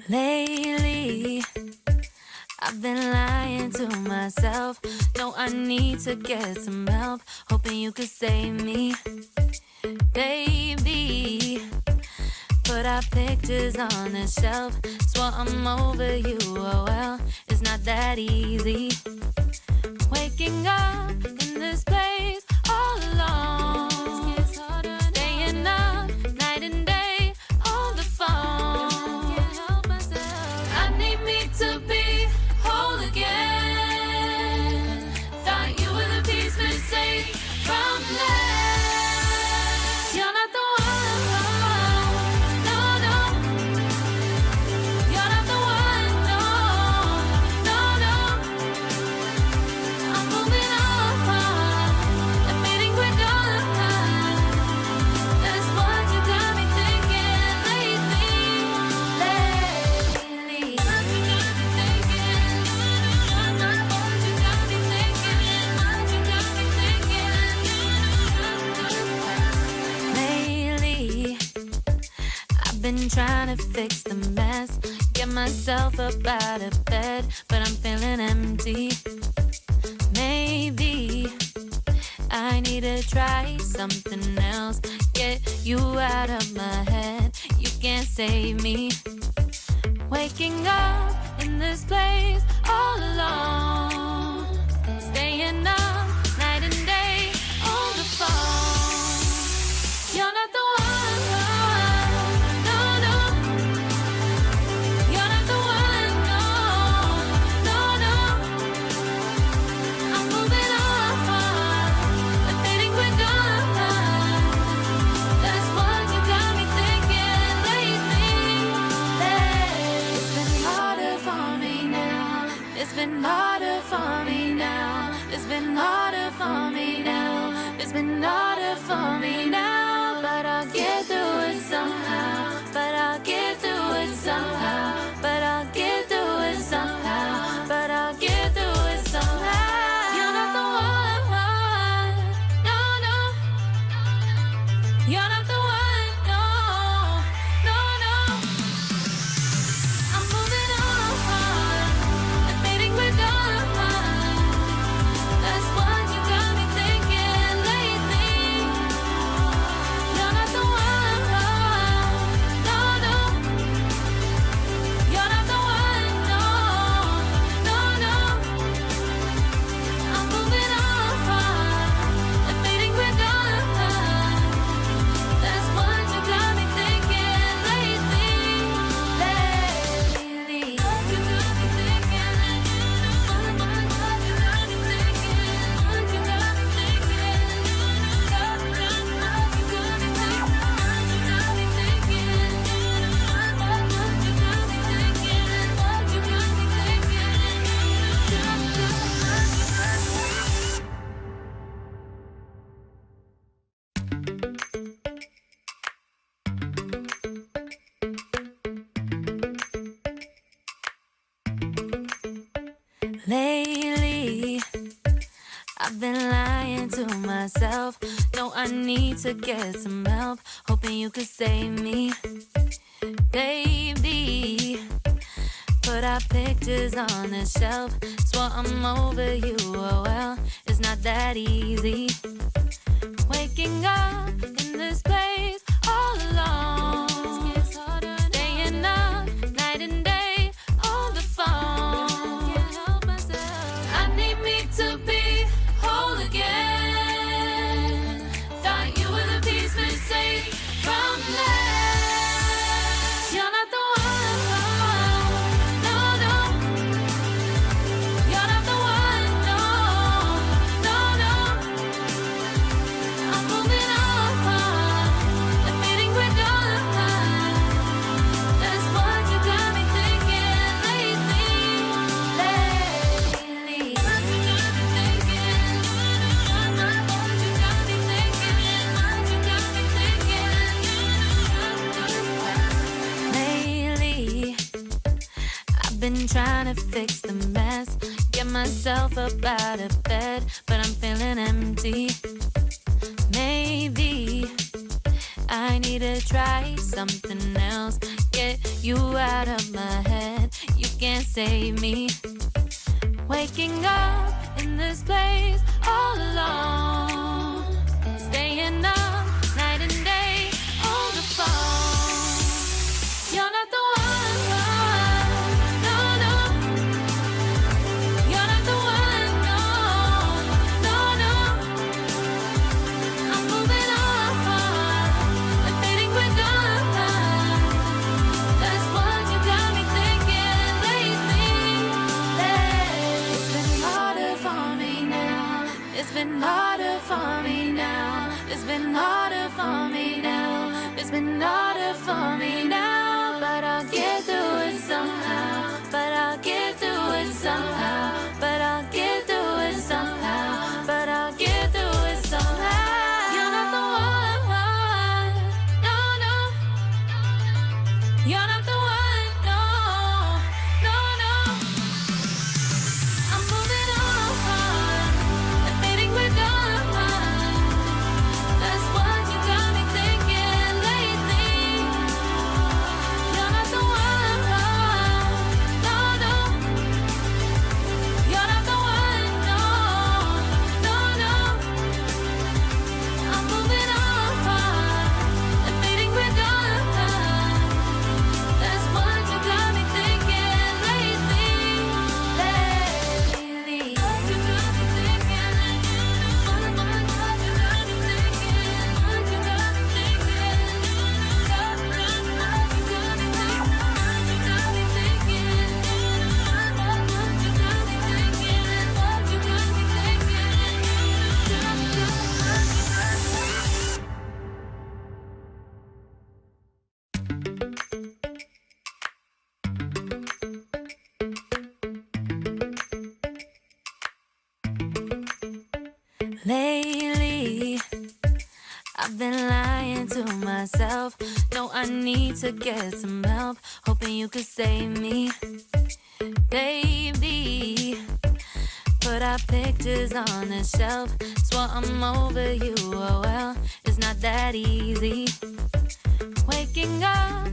Lately, I've been lying to myself. No, I need to get some help. Hoping you could save me, baby. Put our pictures on the shelf. Swore I'm over you, oh well, it's not that easy. Waking up in this place all alone. Staying up night and day on the phone. I need me to be whole again. Thought you were the piece missing from last. You're not the one, no, no. You're not the one, no, no, no. I'm moving on and meeting we're done. That's what you got me thinking lately. What you got me thinking? What you got me thinking? What you got me thinking? Lately, I've been trying to fix the mess, get myself up out of bed, but I'm feeling empty. Maybe I need to try something else. Get you out of my head. You can't save me. Waking up in this place all alone. Staying up night and day on the phone. You're not the one, no, no. You're not the one, no, no, no. I'm moving on, admitting we're done. That's what you got me thinking lately. It's been harder for me now. It's been harder for me now. It's been harder for me now. It's been harder for me now. But I'll get through it somehow. But I'll get through it somehow. But I'll get through it somehow. But I'll get through it somehow. You're not the one, no, no. You're not the one, no, no, no. I'm moving on, admitting we're done. That's what you got me thinking lately. You're not the one, no, no. You're not the one, no, no, no. I'm moving on, admitting we're done. That's what you got me thinking lately. What you got me thinking? What you got me thinking? What you got me thinking? What you got me thinking? What you got me thinking? What you got me thinking? What you got me thinking? Lately, I've been lying to myself. No, I need to get some help. Hoping you could save me, baby. Put our pictures on the shelf. Swore I'm over you, oh well, it's not that easy. Waking up in this place all alone. Staying up night and day on the phone. I need me to be whole again. Thought you were the piece missing from last. You're not the one, no, no. You're not the one, no, no, no. I'm moving on, admitting we're done. That's what you got me thinking lately. What you got me thinking? What you got me thinking? What you got me thinking? Lately, I've been trying to fix the mess, get myself up out of bed, but I'm feeling empty. Maybe I need to try something else. Get you out of my head. You can't save me. Waking up in this place all alone, staying up night and day on the phone. You're not the one, no, no. You're not the one, no, no, no. I'm moving on and fading quick on. That's what you got me thinking lately. It's been harder for me now. It's been harder for me now. It's been harder for me now. It's been harder for me now. But I'll get through it somehow. But I'll get through it somehow. But I'll get through it somehow. But I'll get through it somehow. You're not the one, no, no. You're not the one, no, no, no. I'm moving on and fading with dawn. That's what you got me thinking lately. You're not the one, no, no. You're not the one, no, no, no. I'm moving on and fading with dawn. That's what you got me thinking lately. Lately. What you got me thinking. What you got me thinking. What you got me thinking. What you got me thinking. What you got me thinking. What you got me thinking. What you got me Lately, I've been lying to myself. No, I need to get some help. Hoping you could save me, baby. Put our pictures on the shelf. Swore I'm over you, oh well. It's not that easy. Waking up